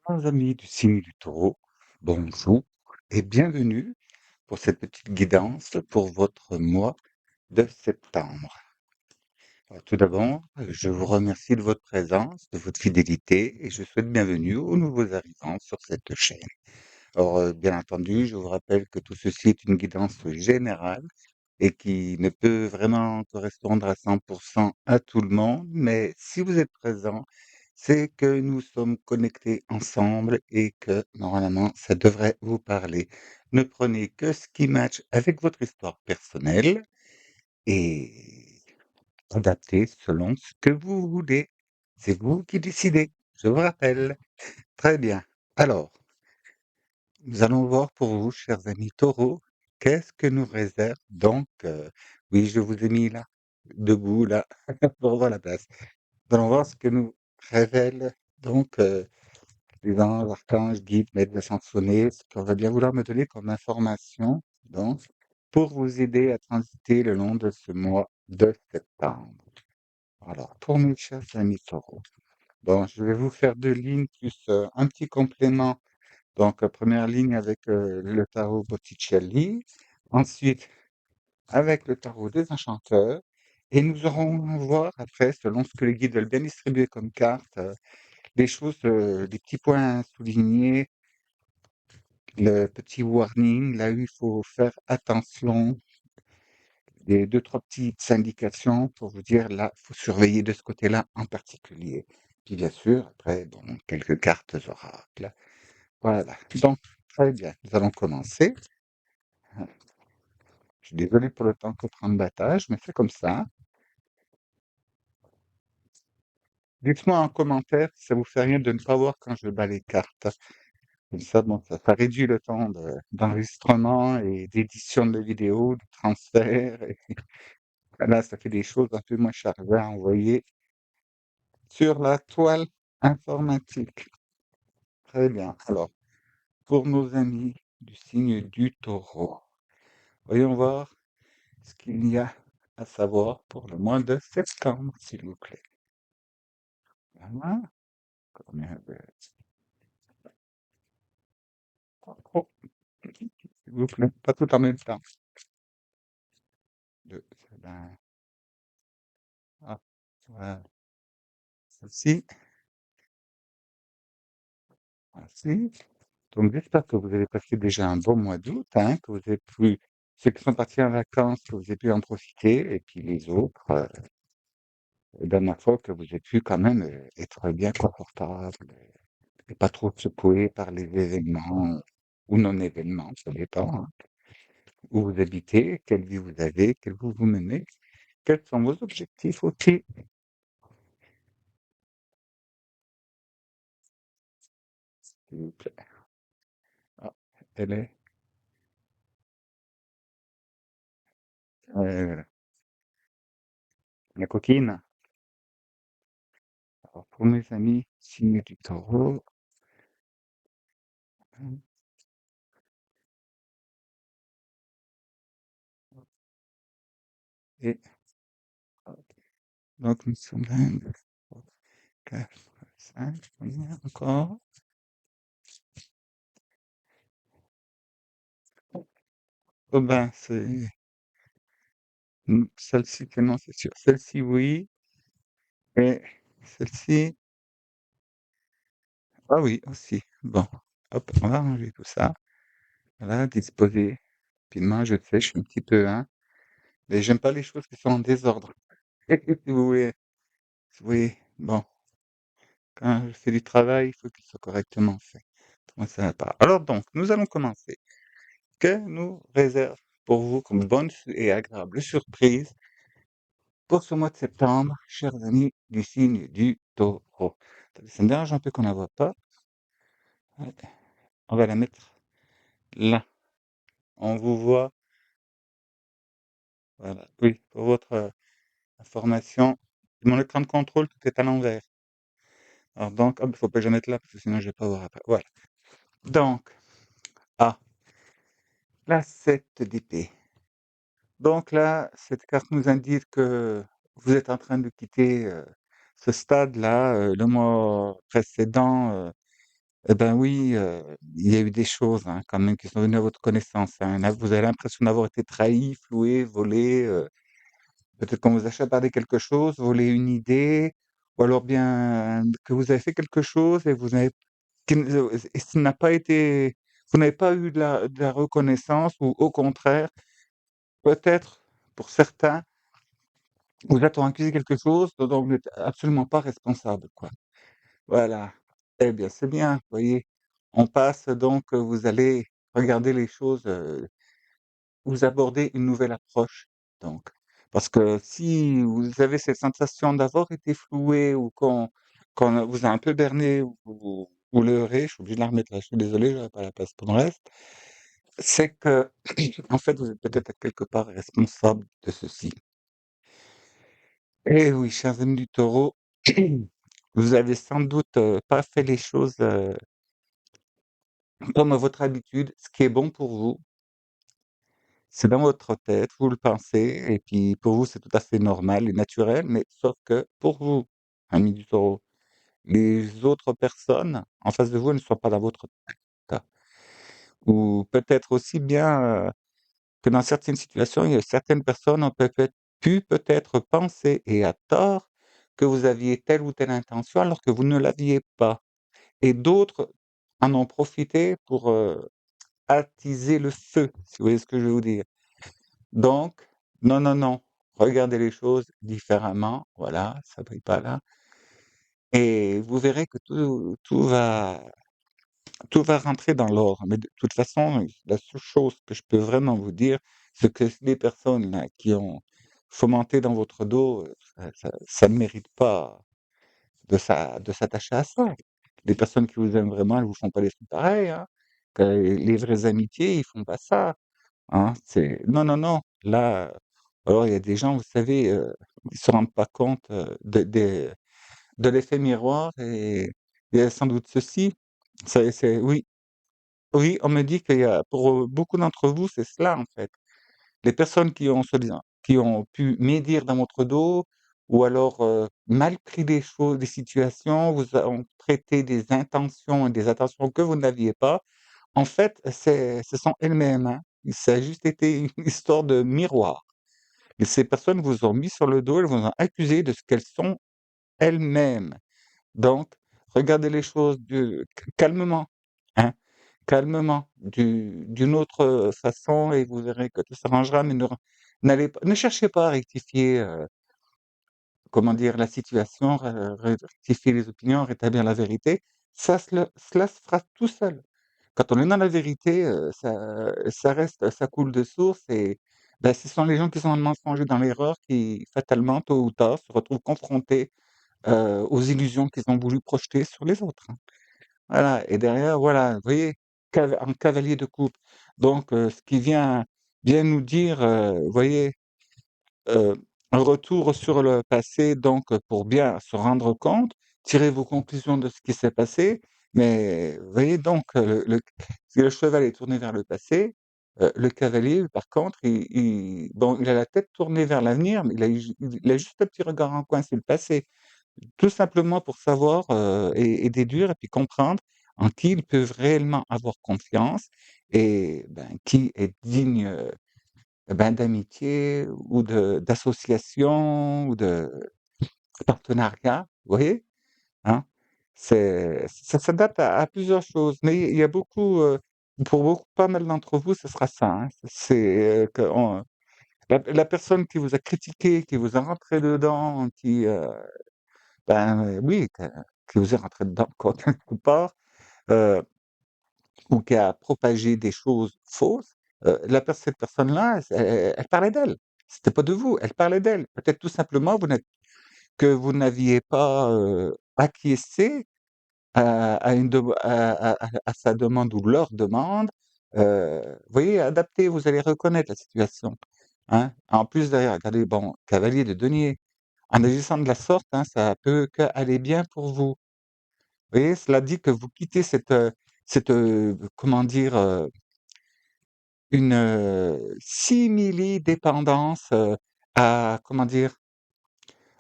Chers amis du signe du taureau, bonjour et bienvenue pour cette petite guidance pour votre mois de septembre. Alors, tout d'abord, je vous remercie de votre présence, de votre fidélité et je souhaite bienvenue aux nouveaux arrivants sur cette chaîne. Alors, bien entendu, je vous rappelle que tout ceci est une guidance générale et qui ne peut vraiment correspondre à 100% à tout le monde, mais si vous êtes présent, c'est que nous sommes connectés ensemble et que normalement ça devrait vous parler. Ne prenez que ce qui matche avec votre histoire personnelle et adaptez selon ce que vous voulez. C'est vous qui décidez, je vous rappelle. Très bien. Alors, nous allons voir pour vous, chers amis taureaux, qu'est-ce que nous réserve donc, oui, je vous ai mis là, debout là, pour voir la place. Nous allons voir ce que nous révèlent donc les anges, archanges, guides, maîtres de chansonner, ce qu'on va bien vouloir me donner comme information, donc, pour vous aider à transiter le long de ce mois de septembre. Alors, pour mes chers amis taureaux, bon, je vais vous faire 2 lignes plus un petit complément. Donc, première ligne avec le tarot Botticelli, ensuite avec le tarot des enchanteurs, et nous aurons à voir après, selon ce que les guides veulent bien distribuer comme carte, des choses, des petits points à souligner, le petit warning, là où il faut faire attention, des 2-3 petites indications pour vous dire là, il faut surveiller de ce côté-là en particulier. Puis bien sûr, après, bon, quelques cartes oracles. Voilà. Donc, très bien, nous allons commencer. Je suis désolé pour le temps que prend le battage, mais c'est comme ça. Dites-moi en commentaire si ça vous fait rien de ne pas voir quand je bats les cartes. Comme ça, bon, ça réduit le temps d'enregistrement et d'édition de vidéos, de transfert. Et là, ça fait des choses un peu moins chargées à envoyer sur la toile informatique. Très bien. Alors, pour nos amis du signe du taureau, voyons voir ce qu'il y a à savoir pour le mois de septembre, s'il vous plaît. Voilà. Combien oh, s'il vous plaît, pas tout en même temps. Ben, ah, voilà. Celle-ci, merci. Donc, j'espère que vous avez passé déjà un bon mois d'août, hein, que vous avez pu, ceux qui sont partis en vacances, que vous avez pu en profiter, et puis les autres, la dernière fois, que vous avez pu quand même être bien confortable et pas trop secoué par les événements ou non-événements, ça dépend, hein, où vous habitez, quelle vie vous avez, quelle vie vous menez, quels sont vos objectifs aussi, s'il vous plaît. Ah, elle est, euh, la coquine. Alors, pour mes amis, signe du taureau, hein, et donc nous sommes là, 4, 5, combien encore? Oh ben, c'est celle-ci que non, c'est sûr. Celle-ci, oui, et celle-ci, ah oui, aussi. Bon, hop, on va ranger tout ça. Voilà, disposer rapidement, je sais, je suis un petit peu, hein, mais j'aime pas les choses qui sont en désordre. Si vous voulez, oui, bon, quand je fais du travail, il faut qu'il soit correctement fait. Moi, ça va pas. Alors donc, nous allons commencer. Que nous réserve pour vous comme bonne et agréable surprise pour ce mois de septembre, chers amis du signe du taureau? Ça me dérange un peu qu'on ne la voit pas. Ouais, on va la mettre là. On vous voit. Voilà. Oui, pour votre information. Mon écran de contrôle, tout est à l'envers. Alors donc, il ne faut pas que je la mette là, parce que sinon je ne vais pas voir après. Voilà. Donc, ah, la 7 d'épée. Donc là, cette carte nous indique que vous êtes en train de quitter ce stade-là, le mois précédent. Eh ben oui, il y a eu des choses, hein, quand même qui sont venues à votre connaissance, hein. Là, vous avez l'impression d'avoir été trahi, floué, volé, peut-être qu'on vous a chapardé quelque chose, volé une idée, ou alors bien que vous avez fait quelque chose et vous n'avez qui ne et ce n'a pas été vous n'avez pas eu de la reconnaissance ou au contraire, peut-être pour certains, vous êtes accusé quelque chose dont vous n'êtes absolument pas responsable, quoi. Voilà. Eh bien, c'est bien, vous voyez? On passe donc, vous allez regarder les choses, vous abordez une nouvelle approche, donc. Parce que si vous avez cette sensation d'avoir été floué ou qu'on vous a un peu berné ou leurré, je suis obligé de la remettre là, je suis désolé, j'aurais pas la place pour le reste, c'est que, en fait, vous êtes peut-être quelque part responsable de ceci. Eh oui, chers amis du Taureau, vous avez sans doute, pas fait les choses, comme à votre habitude. Ce qui est bon pour vous, c'est dans votre tête, vous le pensez et puis pour vous, c'est tout à fait normal et naturel, mais sauf que pour vous, amis du Taureau, les autres personnes en face de vous, elles ne sont pas dans votre tête. Ou peut-être aussi bien, que dans certaines situations, il y a certaines personnes ont peut-être penser et à tort que vous aviez telle ou telle intention alors que vous ne l'aviez pas. Et d'autres en ont profité pour, attiser le feu, si vous voyez ce que je veux vous dire. Donc, non, non, non, regardez les choses différemment, voilà, ça brille pas là et vous verrez que tout va rentrer dans l'ordre. Mais de toute façon, la seule chose que je peux vraiment vous dire, c'est que les personnes là qui ont fomenté dans votre dos, ça ne mérite pas de s'attacher à ça. Les personnes qui vous aiment vraiment, elles vous font pas des trucs pareils, hein. Les vraies amitiés, ils font pas ça, hein. C'est non, non, non, là, alors il y a des gens, vous savez, ils se rendent pas compte, de l'effet miroir et il y a sans doute ceci, c'est oui. Oui, on me dit qu'il y a pour, beaucoup d'entre vous, c'est cela, en fait. Les personnes qui ont soi-disant qui ont pu médire dans votre dos ou alors, mal pris des choses, des situations, vous a ont prêté des intentions et des attentions que vous n'aviez pas. En fait, ce sont elles-mêmes, hein. Ça a juste été une histoire de miroir et ces personnes vous ont mis sur le dos, elles vous ont accusé de ce qu'elles sont elles-mêmes. Donc, regardez les choses calmement, hein, calmement, d'une autre, façon et vous verrez que tout s'arrangera, mais ne cherchez pas à rectifier, comment dire? La situation, rectifier les opinions, rétablir la vérité. Cela se fera tout seul. Quand on est dans la vérité, ça reste ça coule de source et bah, ce sont les gens qui sont dans le mensonge et dans l'erreur qui, fatalement, tôt ou tard, se retrouvent confrontés, aux illusions qu'ils ont voulu projeter sur les autres, hein. Voilà et derrière, voilà, vous voyez? Un cavalier de coupe. Donc ce qui vient nous dire, vous voyez? Heu, un retour sur le passé donc pour bien se rendre compte, tirer vos conclusions de ce qui s'est passé. Mais vous voyez donc si le cheval est tourné vers le passé, le cavalier par contre il a la tête tournée vers l'avenir, mais il a juste un petit regard en coin sur le passé. Tout simplement pour savoir, et déduire et puis comprendre en qui ils peuvent réellement avoir confiance et ben, qui est digne, ben, d'amitié ou d'association ou de partenariat, vous voyez? Hein? Ça s'adapte à plusieurs choses, mais il y a beaucoup, pour beaucoup pas mal d'entre vous, ce sera ça, hein. C'est, qu'on la personne qui vous a critiqué, qui vous a rentré dedans, ben, oui, qui vous est rentré dedans quoi, quelque part, heu, ou qui a propagé des choses fausses, cette personne-là, elle parlait d'elle. C'était pas de vous, elle parlait d'elle. Peut-être tout simplement vous n'aviez pas, acquiescé à une dem à sa demande ou leur demande, vous voyez, adapté, vous allez reconnaître la situation, hein. En plus derrière, regardez, bon, cavalier de denier, en agissant de la sorte, hein, ça peut qu'aller bien pour vous. Vous voyez, cela dit que vous quittez comment dire? Une, simili-dépendance, à comment dire?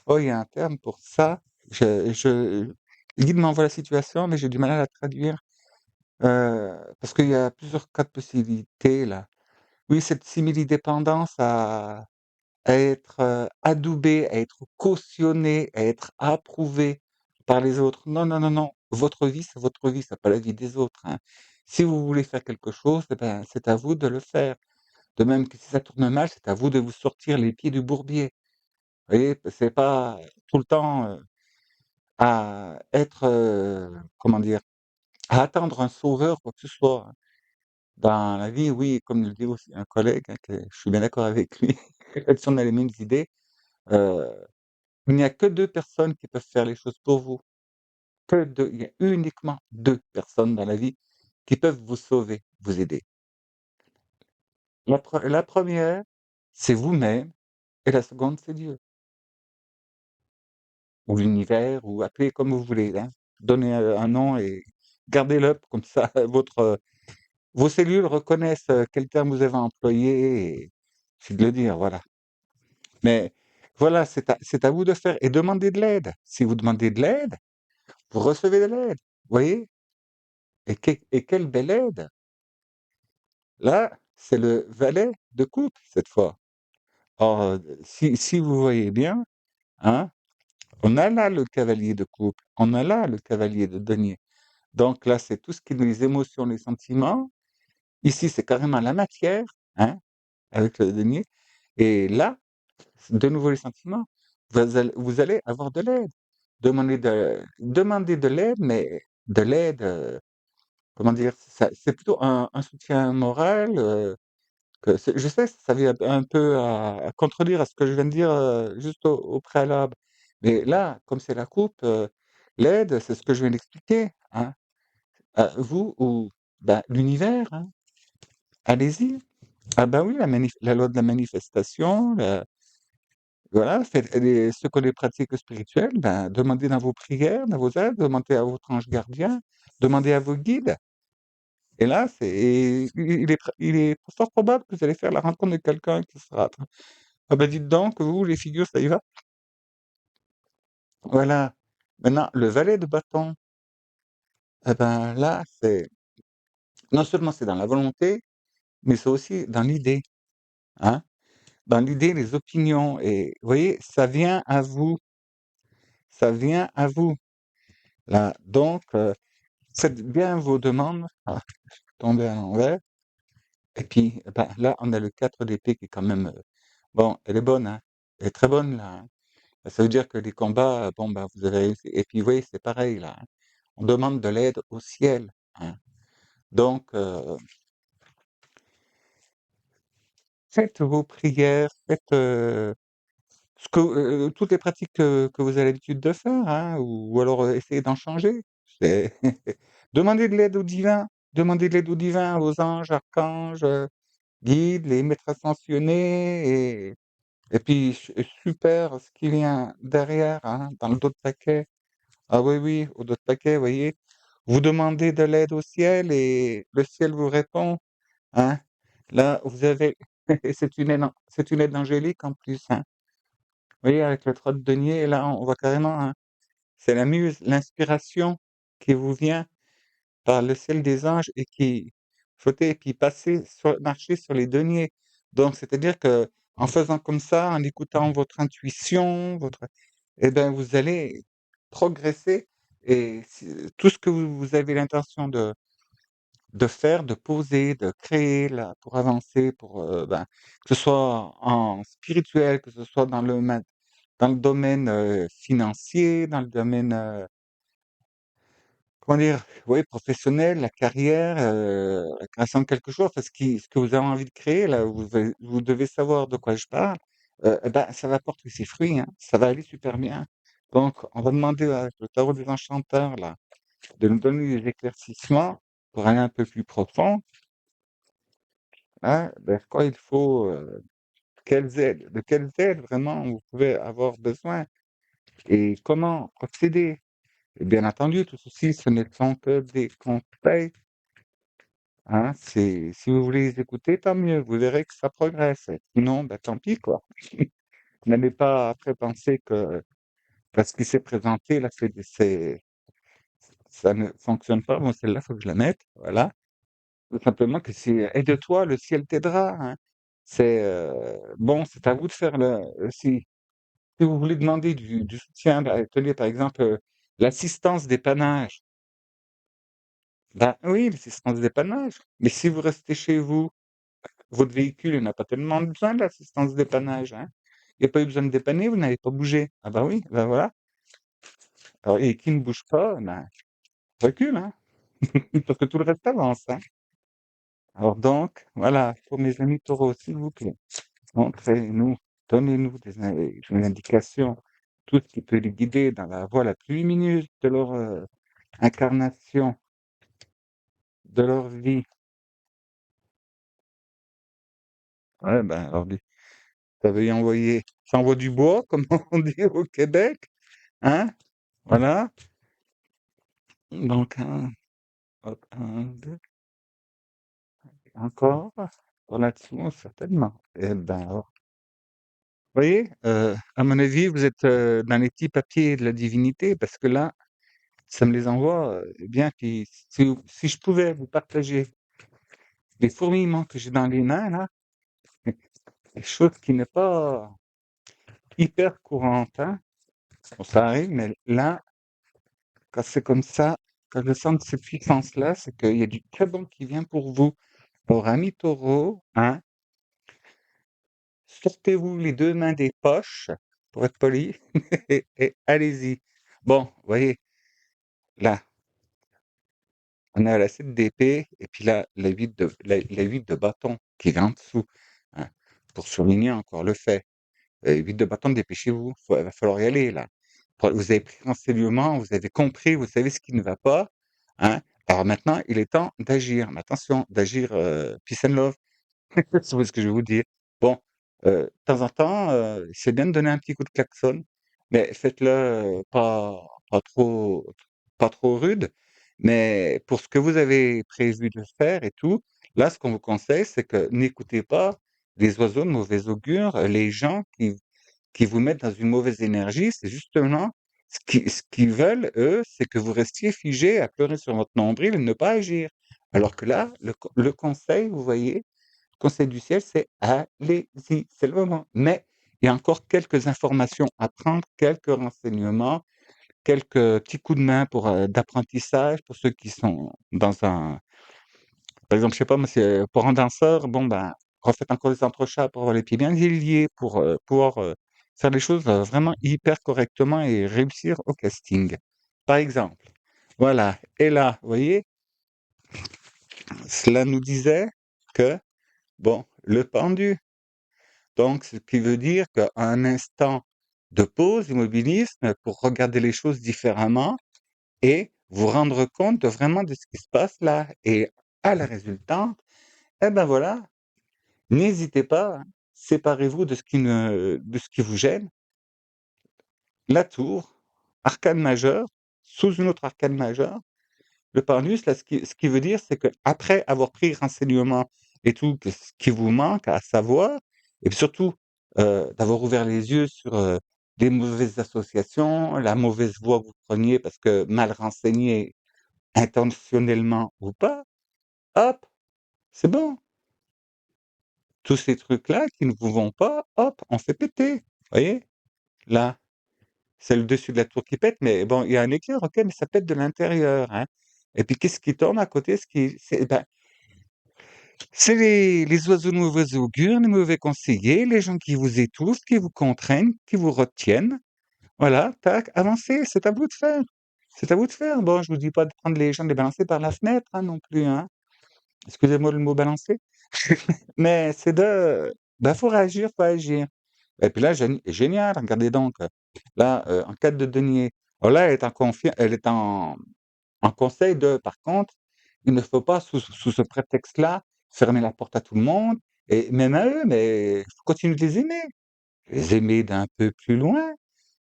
Oh, il y a un terme pour ça. Le guide m'envoie la situation, mais j'ai du mal à la traduire. Parce qu'il y a plusieurs cas de possibilités là. Oui, cette simili-dépendance à être, adoubée, à être cautionnée, à être approuvée par les autres. Non, non, non, non, votre vie, c'est votre vie, c'est pas la vie des autres, hein. Si vous voulez faire quelque chose, eh ben, c'est à vous de le faire. De même que si ça tourne mal, c'est à vous de vous sortir les pieds du bourbier. Vous voyez? C'est pas tout le temps, à être, comment dire? À attendre un sauveur, quoi que ce soit, hein. Dans la vie, oui, comme le dit aussi un collègue, hein, que je suis bien d'accord avec lui, là-dessus on a les mêmes idées, heu, il n'y a que 2 personnes qui peuvent faire les choses pour vous, que 2. Il y a uniquement 2 personnes dans la vie qui peuvent vous sauver, vous aider. La 1re, c'est vous-même et la seconde, c'est Dieu ou l'univers ou appelez comme vous voulez, hein. Donnez, un nom et gardez-le comme ça vos cellules reconnaissent, quel terme vous avez employé et c'est de le dire, voilà. Mais voilà, c'est à vous de faire et demandez de l'aide. Si vous demandez de l'aide, vous recevez de l'aide, vous voyez? Et quelle belle aide! Là, c'est le valet de coupe cette fois. Or, si vous voyez bien, hein, on a là le cavalier de coupe, on a là le cavalier de denier. Donc là, c'est tout ce qui est les émotions, les sentiments. Ici, c'est carrément la matière, hein, avec le denier et là, de nouveau les sentiments. Vous allez avoir de l'aide. Demandez de l'aide, mais de l'aide, comment dire? C'est plutôt un soutien moral, que je sais, ça vient un peu à contredire à ce que je viens de dire, juste au préalable. Mais là, comme c'est la coupe, l'aide, c'est ce que je viens d'expliquer, hein. Vous ou bah, l'univers, hein. Allez-y. Ah bah oui, la loi de la manifestation, voilà, faites ceux qui ont des pratiques spirituelles, ben, demandez dans vos prières, dans vos aides, demandez à votre ange gardien, demandez à vos guides. Et là, il est fort probable que vous allez faire la rencontre de quelqu'un qui sera ah ben dites donc, vous, les figures, ça y va? Voilà. Maintenant, le valet de bâton, eh ben là, c'est non seulement c'est dans la volonté, mais c'est aussi dans l'idée, hein. Dans l'idée, les opinions et vous voyez, ça vient à vous, là. Donc, faites bien vos demandes. Ah, je suis tombé à l'envers et puis, bah, là, on a le 4 d'épée qui est quand même, bon, elle est bonne, hein. Elle est très bonne, là, hein. Ça veut dire que les combats, bon, bah, vous avez réussi et puis, vous voyez, c'est pareil, là, hein. On demande de l'aide au ciel, hein. Donc, faites vos prières, faites, ce que toutes les pratiques que vous avez l'habitude de faire, hein, ou alors, essayez d'en changer. C'est demandez de l'aide au divin, demandez de l'aide au divin, aux anges, archanges, guides, les maîtres ascensionnés et puis super ce qui vient derrière, hein, dans le dos de paquet. Ah oui, oui, au dos de paquet, vous voyez? Vous demandez de l'aide au ciel et le ciel vous répond, hein. Là, vous avez c'est une aide angélique en plus, hein. Vous voyez avec le 3 de denier, là, on voit carrément, hein, c'est la muse, l'inspiration qui vous vient par le ciel des anges et qui flottait et puis passait marchait sur les deniers. Donc c'est-à-dire que en faisant comme ça, en écoutant votre intuition, et ben, vous allez progresser et si tout ce que vous avez l'intention de faire, de poser, de créer là, pour avancer, pour, ben, que ce soit en spirituel, que ce soit dans le domaine, financier, dans le domaine, comment dire? Oui, professionnel, la carrière, la création de quelque chose, parce ce que vous avez envie de créer là, vous devez savoir de quoi je parle, et bah, ça va porter ses fruits, hein, ça va aller super bien. Donc on va demander avec le tarot des enchanteurs là, de nous donner des éclaircissements pour aller un peu plus profond, hein, quoi il faut, de quelles aides vraiment vous pouvez avoir besoin et comment procéder. Et bien entendu, tout ceci, ce ne sont que des conseils. Hein, si vous voulez les écouter, tant mieux, vous verrez que ça progresse. Sinon, bah, tant pis, quoi. N'allez pas après penser que parce qu'il s'est présenté, là, ça ne fonctionne pas, bon celle-là, faut que je la mette, voilà. Tout simplement que c'est aide-toi, le ciel t'aidera, hein. Bon, c'est à vous de faire si vous voulez demander du soutien, bah, tenez par exemple, l'assistance dépannage. Ben oui, l'assistance dépannage. Mais si vous restez chez vous, votre véhicule, il n'a pas tellement besoin de l'assistance dépannage, hein. Il y a pas eu besoin de dépanner, vous n'avez pas bougé. Ah bah oui, ben voilà. Alors et qui ne bouge pas, ben, recule, hein, parce que tout le reste avance, hein. Alors donc, voilà, pour mes amis taureaux, s'il vous plaît, montrez-nous, donnez-nous des indications, tout ce qui peut les guider dans la voie la plus lumineuse de leur, incarnation, de leur vie. Ouais, ben, alors ça veut y envoyer ça envoie du bois, comme on dit au Québec, hein? Voilà. Donc hop, 1, 2, encore. Relativement certainement. Et ben, alors, vous voyez, à mon avis, vous êtes, dans les petits papiers de la divinité parce que là, ça me les envoie, bien puis si je pouvais vous partager les fourmillements que j'ai dans les mains là, quelque chose qui n'est pas hyper courante, hein. Bon, ça arrive, mais là, quand c'est comme ça, quand je sens cette puissance-là, c'est qu'il y a du très bon qui vient pour vous. Alors, amis taureaux, hein, sortez-vous les 2 mains des poches, pour être poli, et allez-y. Bon, vous voyez, là, on a la 7 d'épée et puis là, la 8 de bâton qui est en dessous, hein, pour souligner encore le fait. 8 de bâton, dépêchez-vous, il va falloir y aller là. Vous avez pris renseignement, vous avez compris, vous savez ce qui ne va pas, hein. Alors maintenant, il est temps d'agir. Mais attention, d'agir, peace and love. C'est ce que je vais vous dire. Bon, de temps en temps, c'est bien de donner un petit coup de klaxon, mais faites-le, pas trop rude. Mais pour ce que vous avez prévu de faire et tout, là, ce qu'on vous conseille, c'est que n'écoutez pas les oiseaux de mauvais augure, les gens qui vous mettent dans une mauvaise énergie. C'est justement ce qu'ils veulent, eux, c'est que vous restiez figé à pleurer sur votre nombril et ne pas agir. Alors que là, le conseil, vous voyez, conseil du ciel, c'est allez-y, c'est le moment. Mais il y a encore quelques informations à prendre, quelques renseignements, quelques petits coups de main d'apprentissage pour ceux qui sont par exemple, je sais pas, moi, c'est pour un danseur, bon, ben, refaites encore des entrechats pour avoir les pieds bien liés, pour pouvoir faire les choses vraiment hyper correctement et réussir au casting. Par exemple. Voilà. Et là, vous voyez, cela nous disait que, bon, le pendu. Donc, ce qui veut dire qu'à un instant de pause, immobilisme, pour regarder les choses différemment et vous rendre compte vraiment de ce qui se passe là. Et à la résultante, eh ben voilà, n'hésitez pas, hein, séparez-vous de ce qui vous gêne. La tour, arcane majeure, sous une autre arcane majeure. Le Parnus, là, ce qui veut dire, c'est qu'après avoir pris renseignement et tout, que ce qui vous manque à savoir, et puis surtout d'avoir ouvert les yeux sur des mauvaises associations, la mauvaise voie que vous preniez parce que mal renseigné intentionnellement ou pas, hop, c'est bon. Tous ces trucs-là qui ne vous vont pas, hop, on fait péter. Voyez? Là, c'est le dessus de la tour qui pète, mais bon, il y a un éclair, OK, mais ça pète de l'intérieur, hein. Et puis qu'est-ce qui tourne à côté? Ben, c'est les oiseaux de mauvais augure, les mauvais conseillers, les gens qui vous étouffent, qui vous contraignent, qui vous retiennent. Voilà, tac, avancez, c'est à vous de faire. C'est à vous de faire. Bon, je vous dis pas de prendre les gens, de les balancer par la fenêtre, hein, non plus, hein. Excusez-moi le mot balancer. Mais ben, faut réagir, faut agir. Et puis là, génial, regardez donc. Là, en cas de denier. Alors là, elle est en conseil par contre, il ne faut pas sous ce prétexte-là, fermer la porte à tout le monde et même à eux, mais il faut continuer de les aimer. Les aimer d'un peu plus loin,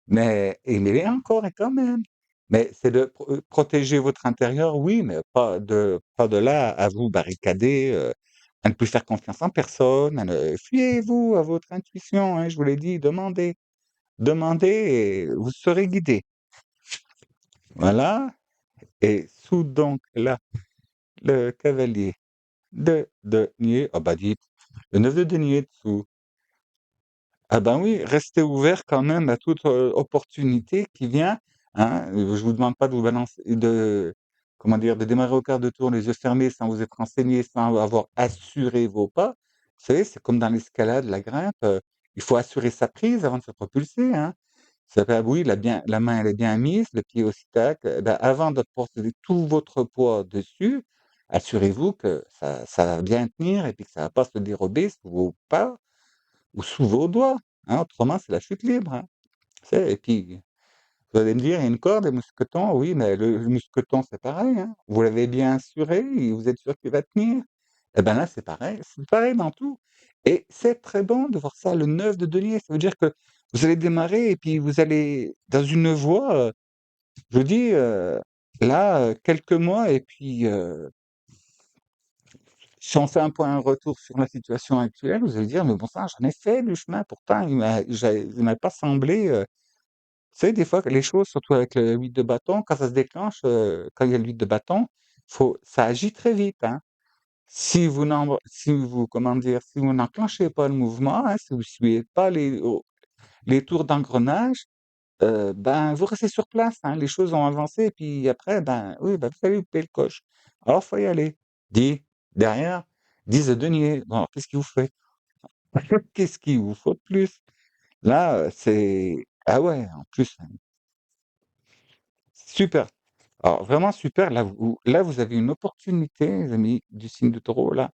mais aimez-les encore et quand même. Mais c'est de protéger votre intérieur, oui, mais pas de là à vous barricader, à ne plus faire confiance en personne, fiez-vous à votre intuition, hein, je vous l'ai dit, demandez. Demandez et vous serez guidés. Voilà. Et sous donc là, le cavalier de denier, ah bah dites, le 9 de denier dessous. Ah ben oui, restez ouvert quand même à toute opportunité qui vient. Hein. Je vous demande pas de vous balancer, comment dire, de démarrer au quart de tour les yeux fermés sans vous être renseigné, sans avoir assuré vos pas. Vous savez, c'est comme dans l'escalade, la grimpe. Il faut assurer sa prise avant de se propulser. Hein. Ça fait, ah oui, la main elle est bien mise, le pied aussi tac. Ben, avant de porter tout votre poids dessus, assurez-vous que ça va bien tenir et puis que ça va pas se dérober sous vos pas ou sous vos doigts, hein, autrement c'est la chute libre, hein. Tu sais? Et puis, vous allez me dire: «Il y a une corde, des mousquetons». Oui, mais le mousqueton, c'est pareil, hein. Vous l'avez bien assuré et vous êtes sûr qu'il va tenir. Et ben là, c'est pareil dans tout et c'est très bon de voir ça, le 9 de denier. Ça veut dire que vous allez démarrer et puis vous allez dans une voie, je vous dis, là, quelques mois et puis, si on fait un point un retour sur la situation actuelle, vous allez dire: «Mais bon sang, j'en ai fait du chemin, pourtant il m'a pas semblé, vous savez, des fois, que les choses, surtout avec le 8 de bâton, quand ça se déclenche, quand il y a le 8 de bâton, ça agit très vite, hein. Si vous, comment dire, si vous n'enclenchez pas le mouvement, hein, si vous suivez pas les tours d'engrenage, ben, vous restez sur place, hein. Les choses ont avancé et puis après, ben, oui, ben, vous allez louper le coche. Alors, faut y aller. 10 derrière, 10 de denier. Bon, alors qu'est-ce qu'il vous fait? Qu'est-ce qu'il vous faut de plus? Là, c'est ah ouais, en plus, super. Alors vraiment super, là vous avez une opportunité, les amis du signe de Taureau là,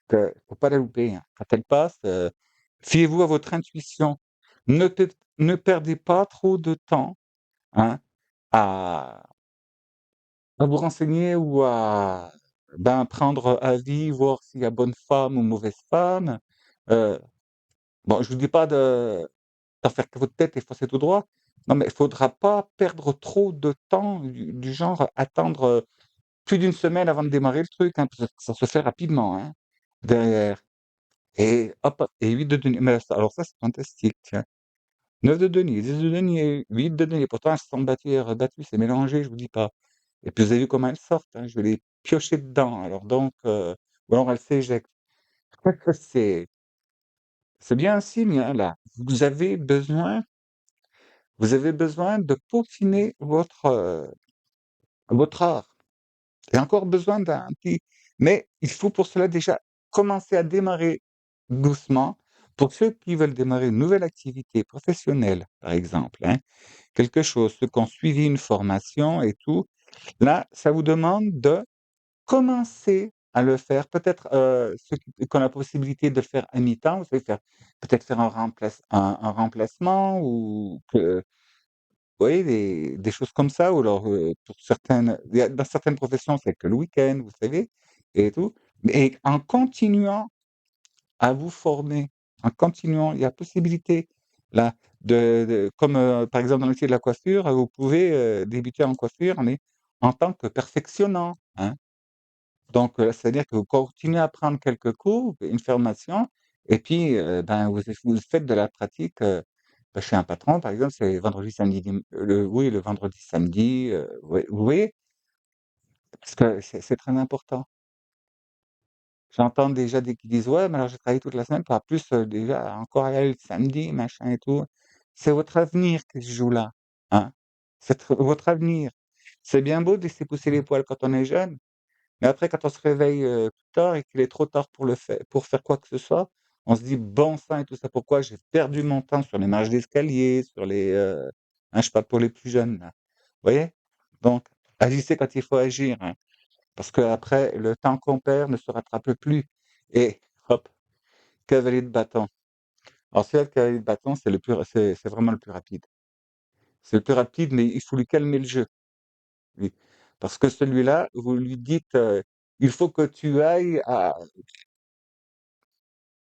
que faut pas la louper, hein. Quand elle passe, fiez-vous à votre intuition. Ne perdez pas trop de temps, hein, à vous renseigner ou à, ben, prendre avis, voir s'il y a bonne femme ou mauvaise femme. Heu, bon, je vous dis pas d'en faire que votre tête et foncer tout droit. Non, mais il faudra pas perdre trop de temps du genre attendre, plus d'une semaine avant de démarrer le truc, hein, parce que ça se fait rapidement, hein, derrière. Et hop, et 8 de denier. Mais ça, alors ça, c'est fantastique, tiens. 9 de denier, 10 de denier, 8 de denier. Pourtant, elles se sont battues et rebattues, c'est mélangé, je vous dis pas. Et puis vous avez vu comment elles sortent, hein, je vais les piocher dedans. Alors donc, ou alors elles s'éjectent. C'est c'est bien un signe, hein, là. Vous avez besoin de peaufiner votre art. Il y a encore besoin d'un petit, mais il faut pour cela déjà commencer à démarrer doucement. Pour ceux qui veulent démarrer une nouvelle activité professionnelle, par exemple, hein, quelque chose, ceux qui ont suivi une formation et tout, là, ça vous demande de commencer à le faire. Peut-être, ceux qui ont la possibilité de le faire à mi-temps, vous savez, peut-être faire un remplacement ou que oui, des choses comme ça ou alors, pour certaines il y a dans certaines professions, c'est que le week-end, vous savez? Et tout. Mais en continuant à vous former, en continuant, il y a possibilité là de comme, par exemple dans le métier de la coiffure, vous pouvez, débuter en coiffure en tant que perfectionnant, hein. Donc, c'est-à-dire que vous continuez à prendre quelques cours, une formation et puis, ben, vous faites de la pratique, bah, chez un patron, par exemple, c'est vendredi, samedi, le vendredi, samedi, vous voyez? Parce que c'est très important. J'entends déjà des qui disent: «Ouais, mais alors j'ai travaillé toute la semaine pour en plus, déjà encore aller le samedi, machin et tout». C'est votre avenir qui se joue là, hein? Votre avenir. C'est bien beau de laisser pousser les poils quand on est jeune. Mais après, quand on se réveille, plus tard et qu'il est trop tard pour faire quoi que ce soit, on se dit: «Bon sang et tout ça, pourquoi j'ai perdu mon temps sur les marches d'escalier, sur les, hein, je parle pour les plus jeunes là». Vous voyez? Donc agissez quand il faut agir, hein, parce qu'après le temps qu'on perd ne se rattrape plus et hop, cavalier de bâton. Alors celui-là, le cavalier de bâton, c'est vraiment le plus rapide. C'est le plus rapide, mais il faut lui calmer le jeu, lui. Parce que celui-là, vous lui dites, «Il faut que tu ailles à».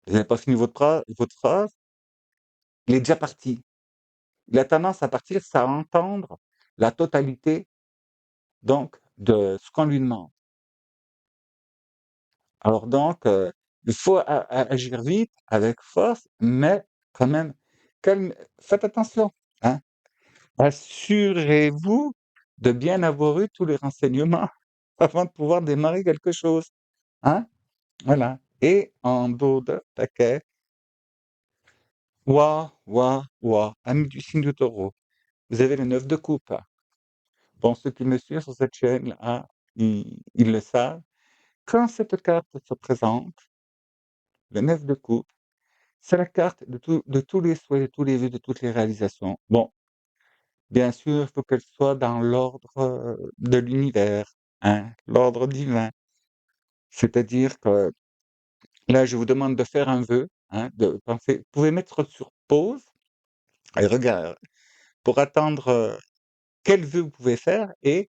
Vous n'avez pas fini votre phrase, il est déjà parti. Il a tendance à partir sans entendre la totalité, donc, de ce qu'on lui demande. Alors donc, il faut agir vite, avec force, mais quand même calme faites attention, hein. Assurez-vous de bien avoir eu tous les renseignements avant de pouvoir démarrer quelque chose. Hein? Voilà. Et en dos de taquet, ami du signe du taureau. Vous avez le 9 de coupe. Bon, ceux qui me suivent sur cette chaîne-là, ils le savent. Quand cette carte se présente, le 9 de coupe, c'est la carte de tous les souhaits, de tous les vœux, de toutes les réalisations. Bon, bien sûr, il faut qu'elle soit dans l'ordre de l'univers, hein, l'ordre divin. C'est-à-dire que là, je vous demande de faire un vœu, hein, de penser. Vous pouvez mettre sur pause et regarde pour attendre quel vœu vous pouvez faire et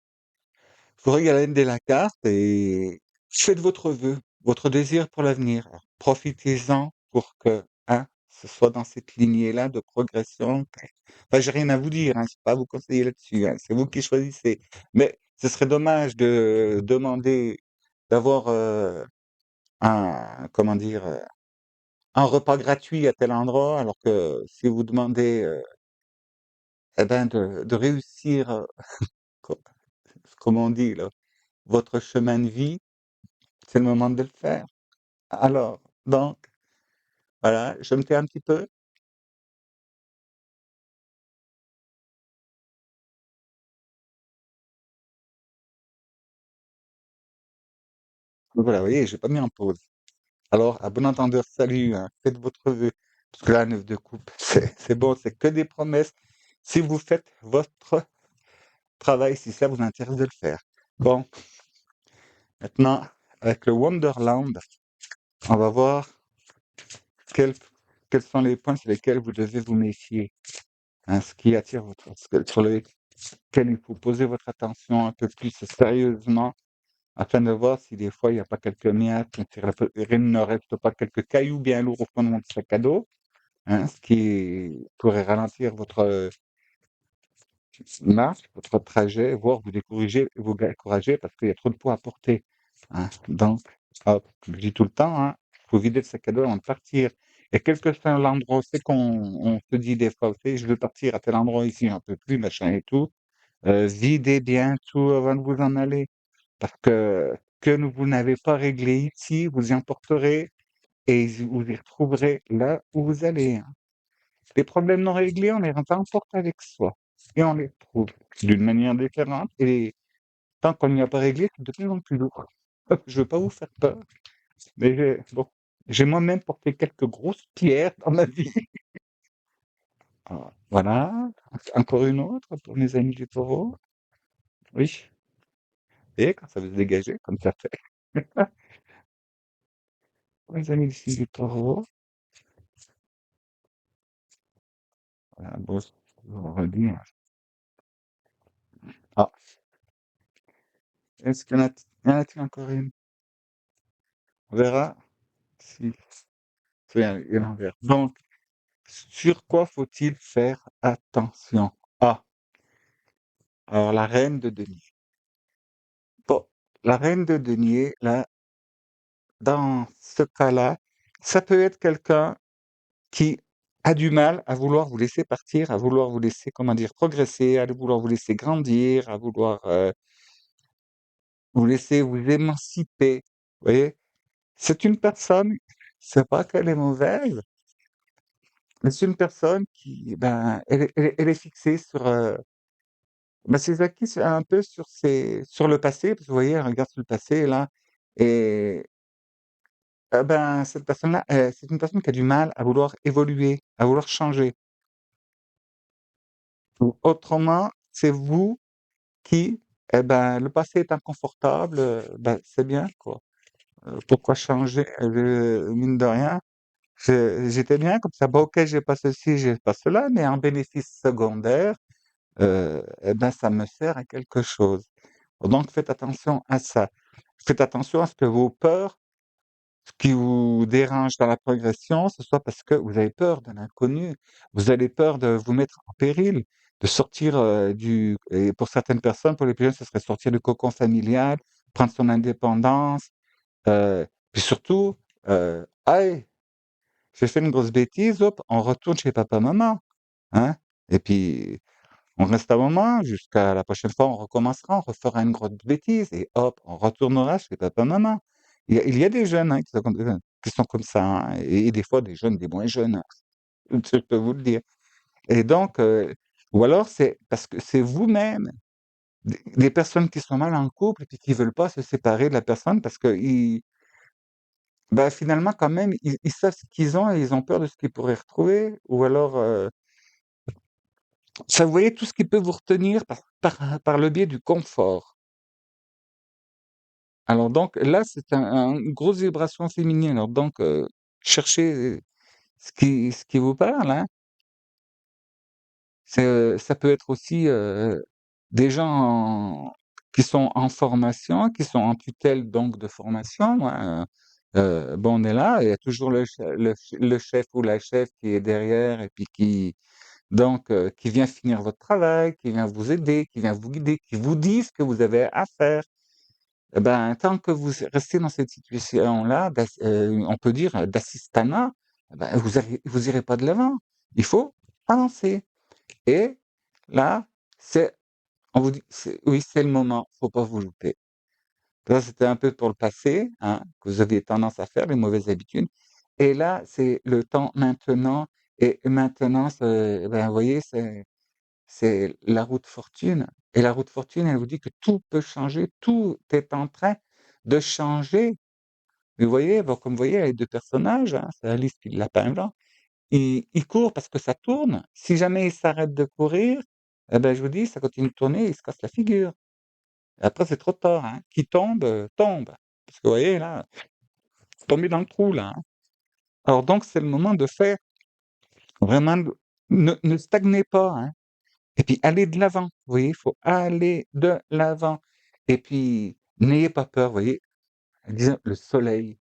vous regardez la carte et faites votre vœu, votre désir pour l'avenir. Alors, profitez-en pour que, hein, ce soit dans cette lignée-là de progression. Enfin, j'ai rien à vous dire, hein, je ne pas vous conseiller là-dessus, hein, c'est vous qui choisissez. Mais ce serait dommage de demander d'avoir comment dire, un repas gratuit à tel endroit, alors que si vous demandez, eh ben, de réussir, co- comme on dit, là, votre chemin de vie, c'est le moment de le faire. Alors, donc, voilà, je me tais un petit peu. Voilà, vous voyez, j'ai pas mis en pause. Alors, à bon entendeur, salut, hein, faites votre vœu. Parce que là, 9 de coupe, c'est bon, c'est que des promesses. Si vous faites votre travail, si ça vous intéresse de le faire. Bon, maintenant, avec le Wonderland, on va voir quels, quels sont les points sur lesquels vous devez vous méfier. Hein, ce qui attire sur lesquels il faut poser votre attention un peu plus sérieusement afin de voir si des fois il n'y a pas quelques miasmes, il ne reste pas quelques cailloux bien lourds au fond de votre sac à dos, hein, ce qui pourrait ralentir votre marche, votre trajet, voire vous décourager parce qu'il y a trop de poids à porter. Hein. Donc, hop, je le dis tout le temps, hein, il faut vider le sac à dos avant de partir. Et quel que soit l'endroit, c'est qu'on se dit des fois, je veux partir à tel endroit ici, j'en peux plus, machin et tout. Videz bien tout avant de vous en aller. Parce que vous n'avez pas réglé ici, vous y emporterez et vous y retrouverez là où vous allez. Hein. Les problèmes non réglés, on les emporte avec soi et on les trouve d'une manière différente. Et tant qu'on n'y a pas réglé, c'est de plus en plus lourd. Je veux pas vous faire peur, mais bon, j'ai moi-même porté quelques grosses pierres dans ma vie. Ah, voilà, encore une autre pour mes amis du taureau. Oui, et quand ça veut se dégager, comme ça fait. Pour les amis ici du taureau, voilà, bon, je vous redis. Hein. Ah, est-ce qu'il y en a-t-il encore une? On verra si il y en a un verre. Donc, sur quoi faut-il faire attention? Ah, alors la reine de denier. Bon, la reine de denier, là, dans ce cas-là, ça peut être quelqu'un qui a du mal à vouloir vous laisser partir, à vouloir vous laisser, comment dire, progresser, à vouloir vous laisser grandir, à vouloir vous laisser vous émanciper. Vous voyez? C'est une personne, c'est pas qu'elle est mauvaise, mais c'est une personne qui, ben, elle est fixée sur ben, ses acquis, c'est un peu sur le passé, parce que vous voyez, elle regarde sur le passé, là, et ben, cette personne-là, c'est une personne qui a du mal à vouloir évoluer, à vouloir changer. Ou autrement, c'est vous qui, eh ben, le passé est inconfortable, ben, c'est bien, quoi. Pourquoi changer? Mine de rien, j'étais bien comme ça. Bon, OK, j'ai pas ceci, j'ai pas cela, mais en bénéfice secondaire, et ben, ça me sert à quelque chose. Donc faites attention à ça. Faites attention à ce que vos peurs, ce qui vous dérange dans la progression, ce soit parce que vous avez peur de l'inconnu. Vous avez peur de vous mettre en péril, de sortir, et pour certaines personnes, pour les plus jeunes, ce serait sortir du cocon familial, prendre son indépendance, puis surtout, «Aïe, j'ai fait une grosse bêtise, hop, on retourne chez papa, maman, hein?» Et puis On reste un moment, jusqu'à la prochaine fois, on recommencera, on refera une grosse bêtise et hop, on retournera chez papa-maman. Il y a des jeunes hein, qui sont comme ça, hein, et des fois des jeunes, des moins jeunes, hein, je peux vous le dire. Et donc, ou alors c'est parce que c'est vous-même, des personnes qui sont mal en couple et puis qui veulent pas se séparer de la personne parce que bah, finalement, quand même, ils savent ce qu'ils ont et ils ont peur de ce qu'ils pourraient retrouver. Ou alors, ça, vous voyez, tout ce qui peut vous retenir par le biais du confort. Alors donc là, c'est une grosse vibration féminine. Alors donc, cherchez ce qui vous parle, hein. Ça peut être aussi des gens qui sont en formation, qui sont en tutelle donc de formation, hein. Bon, on est là, il y a toujours le chef ou la chef qui est derrière et puis qui vient finir votre travail, qui vient vous aider, qui vient vous guider, qui vous dit ce que vous avez à faire. Eh ben, tant que vous restez dans cette situation-là, on peut dire d'assistanat, eh ben, vous irez pas de l'avant. Il faut avancer. Et là, c'est, on vous dit, oui, c'est le moment, faut pas vous louper. Ça, c'était un peu pour le passé, hein, que vous aviez tendance à faire, les mauvaises habitudes. Et là, c'est le temps maintenant. Et maintenant, ben, vous voyez, c'est la route fortune. Et la route fortune, elle vous dit que tout peut changer, tout est en train de changer. Vous voyez, bon, comme vous voyez, les deux personnages, hein, c'est Alice puis le lapin blanc, ils courent parce que ça tourne. Si jamais ils s'arrêtent de courir, eh ben, je vous dis, ça continue de tourner, ils se cassent la figure. Et après, c'est trop tard, hein. Qui tombe, tombe. Parce que vous voyez, là, vous tombez dans le trou, là, hein. Alors donc, c'est le moment de faire vraiment, ne stagnez pas, hein. Et puis, allez de l'avant. Vous voyez, il faut aller de l'avant. Et puis, n'ayez pas peur, vous voyez. Disons, le soleil.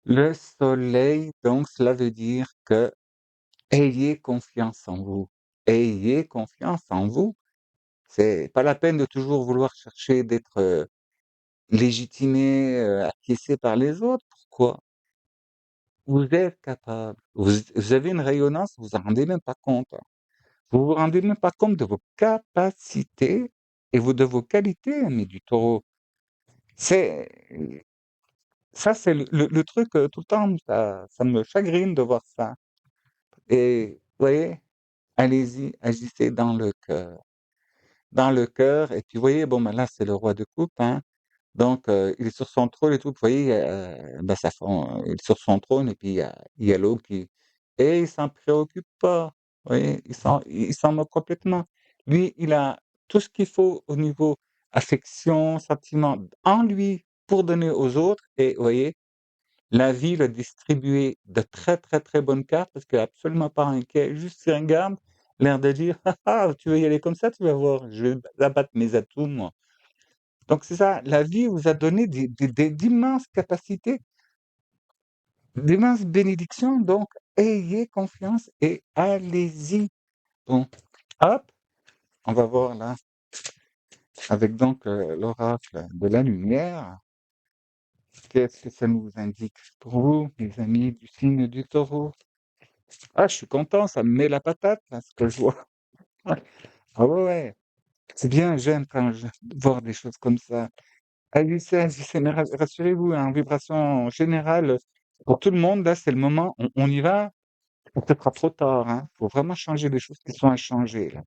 Le soleil, donc, cela veut dire que ayez confiance en vous. Ayez confiance en vous. C'est pas la peine de toujours vouloir chercher d'être légitimé, acquiescé par les autres. Pourquoi? Vous êtes capable. Vous avez une rayonnance, vous vous en rendez même pas compte, hein. Vous vous rendez même pas compte de vos capacités et de vos qualités, ami du taureau. C'est ça, c'est le truc, tout le temps, ça me chagrine de voir ça. Et vous voyez, allez-y, agissez dans le cœur. Dans le cœur, et puis vous voyez, bon, ben là, c'est le roi de coupe, hein. Donc, il est sur son trône et tout, vous voyez, bah, il est sur son trône et puis il y a l'autre qui et il s'en préoccupe pas. Vous voyez? Il s'en moque complètement. Lui, il a tout ce qu'il faut au niveau affection, sentiment en lui pour donner aux autres et vous voyez, la vie lui a distribué de très, très, très bonnes cartes parce qu'il est absolument pas inquiet, juste il regarde, l'air de dire: «Ah ah, tu veux y aller comme ça? Tu vas voir, je vais abattre mes atouts moi». Donc c'est ça, la vie vous a donné d'immenses capacités, d'immenses bénédictions, donc ayez confiance et allez-y. Bon, hop, on va voir là, avec donc l'oracle de la lumière, qu'est-ce que ça nous indique pour vous, les amis du signe du taureau? Ah, je suis content, ça me met la patate, là, ce que je vois. Ah ouais, ouais, c'est bien, j'aime quand voir des choses comme ça. Agissez, agissez, mais rassurez-vous, hein, en vibration générale, pour tout le monde, là, c'est le moment, on y va, ou peut-être pas trop tard, hein. Faut vraiment changer les choses qui sont à changer, là.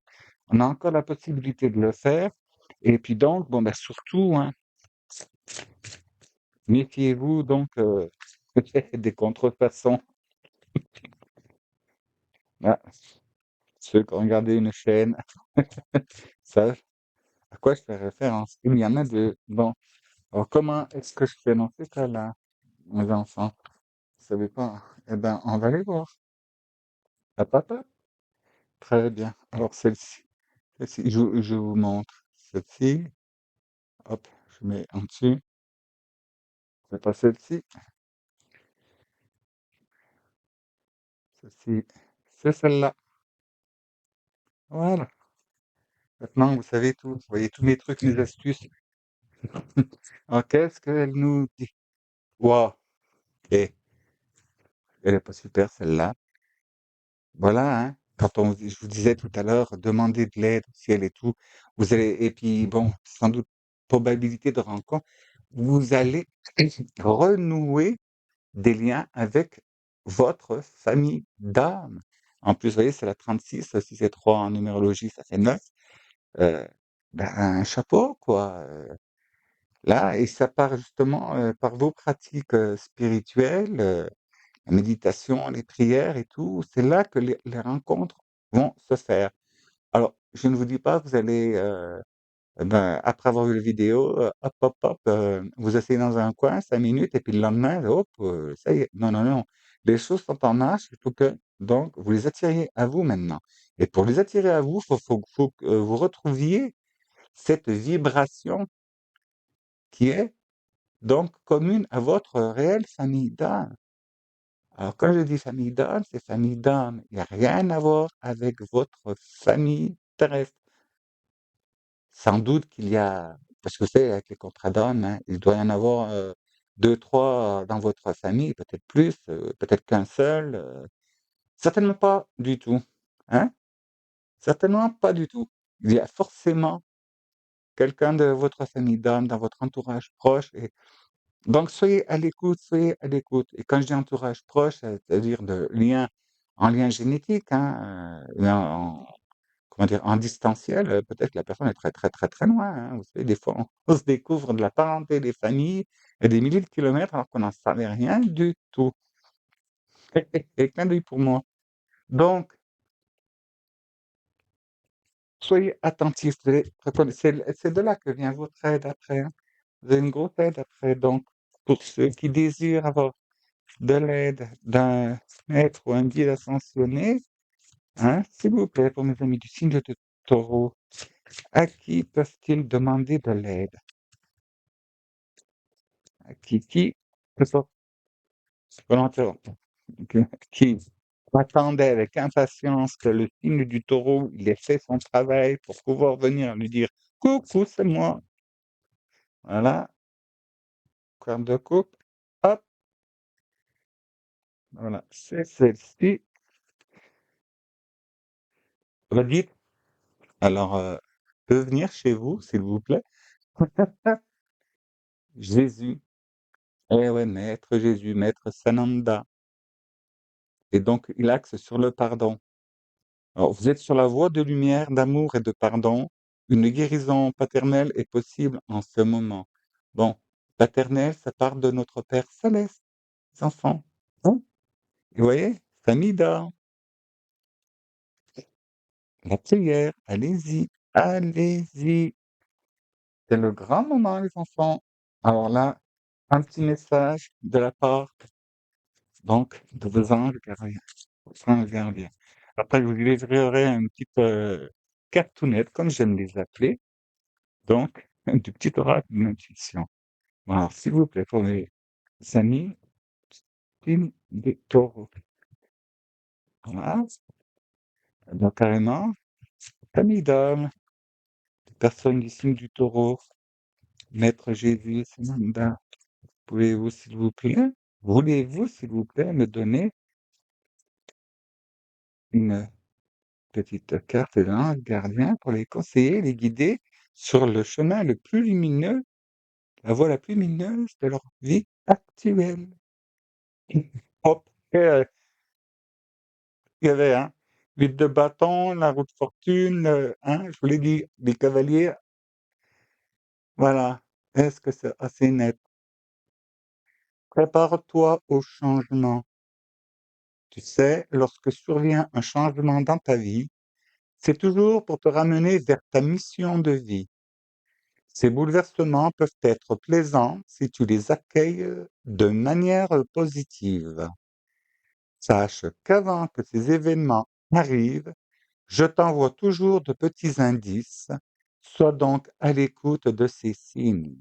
On a encore la possibilité de le faire, et puis donc, bon, bah, surtout, hein, méfiez-vous donc des contrefaçons. Ah, ceux qui ont regardé une chaîne savent à quoi je fais référence. Il y en a de bon, alors comment est-ce que je fais dans ces cas-là, mes enfants? Vous savez pas? Eh ben, on va les voir. À papa? Très bien. Alors celle-ci, je vous montre. Celle-ci, hop, je mets en dessus. C'est pas celle-ci. Celle-ci, c'est celle-là. Voilà. Maintenant, vous savez tout. Vous voyez tous mes trucs, mes astuces. Alors, qu'est-ce qu'elle nous dit? Waouh! Et elle est pas super, celle-là. Voilà, hein. quand je vous disais tout à l'heure, demander de l'aide au ciel et tout, vous allez, et puis bon, sans doute, probabilité de rencontre, vous allez renouer des liens avec votre famille d'âme. En plus, vous voyez, c'est la 36, si c'est 3 en numérologie, ça fait 9. Euh, ben, un chapeau, quoi. Là, et ça part justement par vos pratiques spirituelles, la méditation, les prières et tout. C'est là que les rencontres vont se faire. Alors, je ne vous dis pas que vous allez, ben, après avoir vu la vidéo, hop, hop, hop, vous asseyez dans un coin 5 minutes et puis le lendemain, hop, ça y est. Non, non, non. Les choses sont en marche, il faut que donc vous les attiriez à vous maintenant. Et pour les attirer à vous, faut que vous retrouviez cette vibration qui est donc commune à votre réelle famille d'âme. Alors quand je dis famille d'âme, c'est famille d'âme. Il n'y a rien à voir avec votre famille terrestre. Sans doute qu'il y a, parce que c'est avec les contrats d'âme, hein, il doit y en avoir 2, 3 dans votre famille, peut-être plus, peut-être qu'un seul. Certainement pas du tout. Hein? Certainement pas du tout. Il y a forcément quelqu'un de votre famille d'âme, dans votre entourage proche. Et donc soyez à l'écoute, soyez à l'écoute. Et quand je dis entourage proche, c'est-à-dire de lien, en lien génétique, hein, comment dire, en distanciel, peut-être que la personne est très, très, très, très loin, hein. Vous savez, des fois, on se découvre de la parenté, des familles, à des milliers de kilomètres, alors qu'on n'en savait rien du tout. Et clin d'œil pour moi. Donc, soyez attentifs. C'est de là que vient votre aide après, hein. Vous avez une grosse aide après. Donc, pour ceux qui désirent avoir de l'aide d'un maître ou un guide ascensionné, hein, s'il vous plaît, pour mes amis du signe de taureau, à qui peuvent-ils demander de l'aide? À qui peut volontairement, qui attendait avec impatience que le signe du taureau, il ait fait son travail pour pouvoir venir lui dire: «Coucou, c'est moi». Voilà, corde de coupe, hop, voilà, c'est celle-ci. Redites, alors, peut venir chez vous, s'il vous plaît? Jésus, eh ouais, maître Jésus, maître Sananda, et donc il axe sur le pardon. Alors, vous êtes sur la voie de lumière, d'amour et de pardon. Une guérison paternelle est possible en ce moment. Bon, paternelle, ça part de notre Père céleste, les enfants. Hein? Vous voyez? Famille d'or, la prière, allez-y, allez-y. C'est le grand moment, les enfants. Alors là, un petit message de la part, donc, de vos anges gardiens. Vos anges gardiens. Après, je vous livrerai une petite cartoonette, comme j'aime les appeler. Donc, du petit oracle de l'intuition. Alors, s'il vous plaît, pour mes amis, signe des taureaux. Voilà. Donc, carrément, famille d'hommes, des personnes du signe du taureau, Maître Jésus, Sananda, pouvez-vous, s'il vous plaît, voulez-vous, s'il vous plaît, me donner une petite carte d'ange gardien pour les conseiller, les guider sur le chemin le plus lumineux, la voie la plus lumineuse de leur vie actuelle? Hop, il y avait, hein, 8 de bâton, la roue de fortune, hein, je vous l'ai dit, les cavaliers, voilà. Est-ce que c'est assez net? Prépare-toi au changement. Tu sais, lorsque survient un changement dans ta vie, c'est toujours pour te ramener vers ta mission de vie. Ces bouleversements peuvent être plaisants si tu les accueilles de manière positive. Sache qu'avant que ces événements arrivent, je t'envoie toujours de petits indices. Sois donc à l'écoute de ces signes.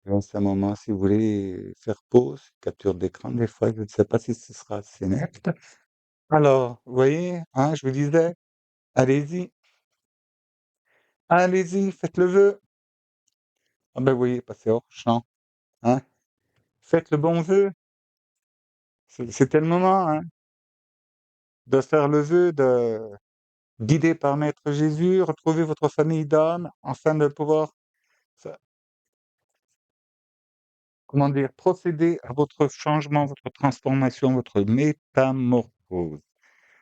Je laisse un moment si vous voulez faire pause, capture d'écran des fois, je ne sais pas si ce sera assez net. Alors, vous voyez, hein, je vous disais, allez-y, allez-y, faites le vœu. Ah ben, vous voyez, passez hors champ, hein. Faites le bon vœu, C'était le moment, hein, de faire le vœu de guidé par Maître Jésus, retrouver votre famille d'âme afin de pouvoir, ça- comment dire, procéder à votre changement, votre transformation, votre métamorphose.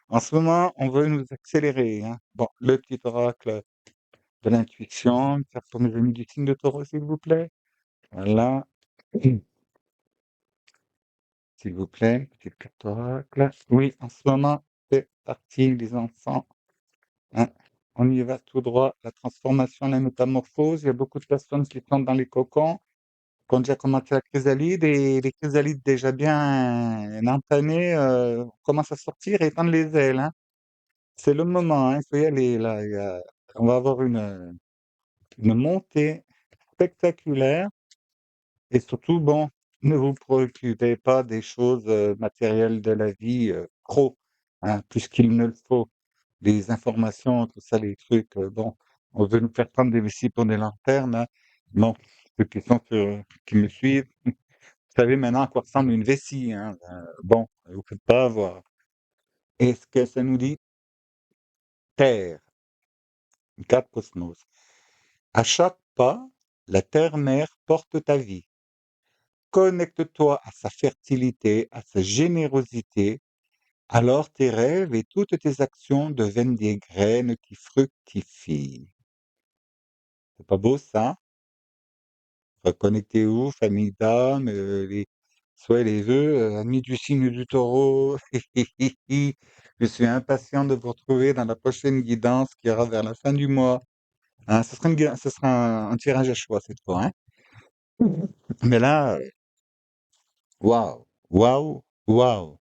En ce moment, on veut nous accélérer, hein. Bon, le petit oracle de l'intuition, une carte pour mes amis du signe de Taureau, s'il vous plaît. Voilà. S'il vous plaît, petite carte oracle. Oui, en ce moment, c'est parti, les enfants, hein. On y va tout droit. La transformation, la métamorphose. Il y a beaucoup de personnes qui tombent dans les cocons, qui ont déjà commencé la chrysalide, et les chrysalides déjà bien entamées commencent à sortir et tendent les ailes, hein. C'est le moment, hein, il faut y aller là. On va avoir une montée spectaculaire. Et surtout, bon, ne vous préoccupez pas des choses matérielles de la vie trop, hein, plus qu'il ne le faut. Les informations, tout ça, les trucs, bon, on veut nous faire prendre des vessies pour des lanternes, hein. Bon, ceux qui me suivent, vous savez maintenant à quoi ressemble une vessie, hein. Bon, vous ne faites pas avoir. Et ce que ça nous dit, Terre, une carte cosmos. À chaque pas, la Terre-Mère porte ta vie. Connecte-toi à sa fertilité, à sa générosité, alors tes rêves et toutes tes actions deviennent des graines qui fructifient. C'est pas beau ça? Reconnectez-vous, famille d'âme, soit les vœux, amis du signe du taureau. Je suis impatient de vous retrouver dans la prochaine guidance qui aura vers la fin du mois. Hein, ce sera un tirage à choix cette fois, hein. Mais là, waouh, waouh, waouh.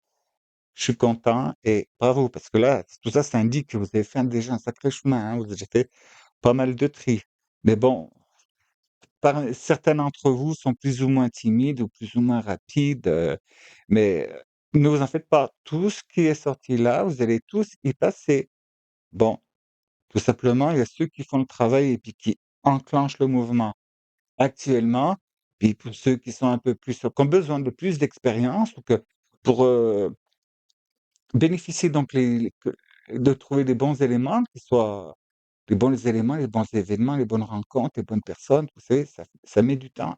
Je suis content et bravo, parce que là, tout ça, ça indique que vous avez fait déjà un sacré chemin, hein. Vous avez fait pas mal de tri. Mais bon, certains d'entre vous sont plus ou moins timides ou plus ou moins rapides, mais ne vous en faites pas. Tout ce qui est sorti là, vous allez tous y passer. Bon, tout simplement, il y a ceux qui font le travail et puis qui enclenchent le mouvement actuellement. Puis pour ceux qui sont un peu plus, qui ont besoin de plus d'expérience, ou que pour bénéficier donc de trouver des bons éléments, qui soient les bons éléments, les bons événements, les bonnes rencontres, les bonnes personnes, vous savez, ça met du temps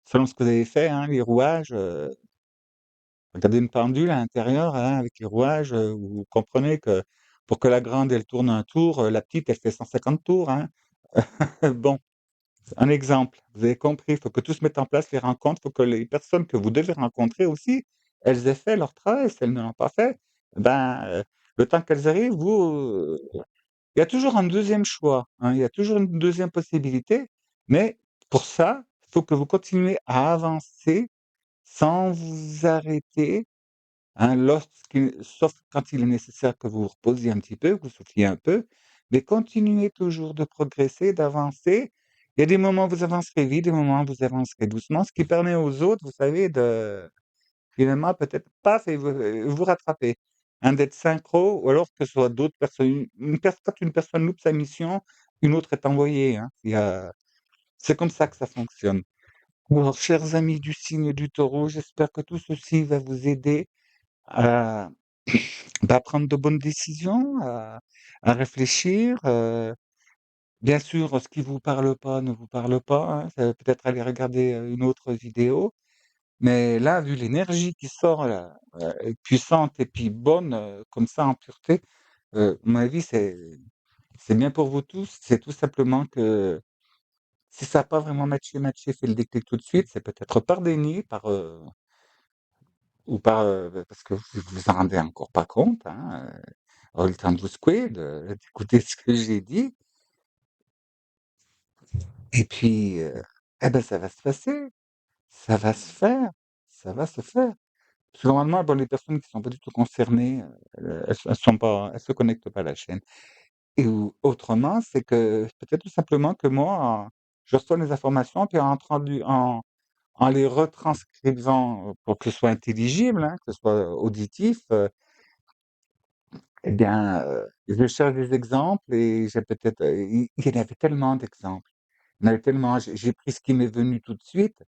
selon ce que vous avez fait, hein, les rouages, regardez une pendule à l'intérieur, hein, avec les rouages, vous comprenez que pour que la grande, elle tourne un tour, la petite, elle fait 150 tours, hein. Bon, un exemple, vous avez compris, il faut que tout se mette en place, les rencontres, il faut que les personnes que vous devez rencontrer aussi, elles aient fait leur travail. Si elles ne l'ont pas fait, ben, le temps qu'elles arrivent, il y a toujours un deuxième choix, hein, il y a toujours une deuxième possibilité, mais pour ça, il faut que vous continuez à avancer sans vous arrêter, hein, sauf quand il est nécessaire que vous vous reposiez un petit peu, que vous souffliez un peu, mais continuez toujours de progresser, d'avancer. Il y a des moments où vous avancerez vite, des moments où vous avancerez doucement, ce qui permet aux autres, vous savez, de finalement peut-être paf et vous rattraper, hein, d'être synchro, ou alors que ce soit d'autres personnes. Quand une personne loupe sa mission, une autre est envoyée, hein. C'est comme ça que ça fonctionne. Alors, chers amis du signe du taureau, j'espère que tout ceci va vous aider à bah, prendre de bonnes décisions, à réfléchir. Bien sûr, ce qui vous parle pas ne vous parle pas, hein. Peut-être aller regarder une autre vidéo. Mais là, vu l'énergie qui sort là, puissante et puis bonne, comme ça en pureté, à mon avis, c'est bien pour vous tous. C'est tout simplement que si ça a pas vraiment matché, fait le déclic tout de suite, c'est peut-être par déni, ou par, parce que vous vous en rendez encore pas compte, hein, le temps de vous secouer, d'écouter ce que j'ai dit, et puis, eh ben, ça va se passer, ça va se faire, ça va se faire. Parce que normalement, bon, les personnes qui sont pas du tout concernées, elles sont pas, elles se connectent pas à la chaîne. Et ou autrement, c'est que peut-être tout simplement que moi, je reçois les informations, puis en les retranscrivant, pour que ce soit intelligible, hein, que ce soit auditif, eh bien, je cherche des exemples, et j'ai peut-être, il y en avait tellement d'exemples. Il y en avait tellement, j'ai pris ce qui m'est venu tout de suite.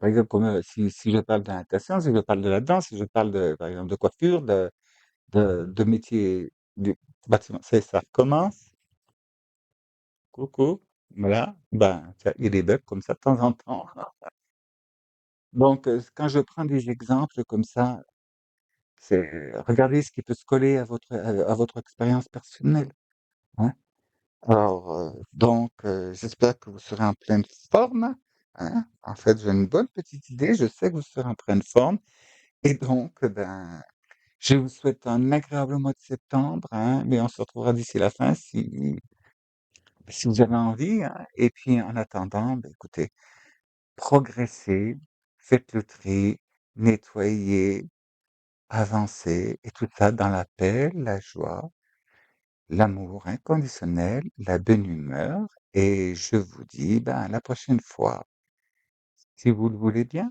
Par exemple, comme, si je parle de la natation, si je parle de la danse, si je parle de par exemple de coiffure, de métier du bâtiment, c'est ça commence: «Coucou», voilà, ben, il y a des bugs comme ça de temps en temps. Donc, quand je prends des exemples comme ça, c'est regardez ce qui peut se coller à votre expérience personnelle, hein. Alors, j'espère que vous serez en pleine forme, hein. En fait, j'ai une bonne petite idée, je sais que vous serez en pleine forme et donc, ben, je vous souhaite un agréable mois de septembre, hein, mais on se retrouvera d'ici la fin si vous avez envie, hein. Et puis en attendant, bah, écoutez, progressez, faites le tri, nettoyez, avancez et tout ça dans la paix, la joie, l'amour inconditionnel, la bonne humeur et je vous dis, ben, à la prochaine fois, si vous le voulez bien.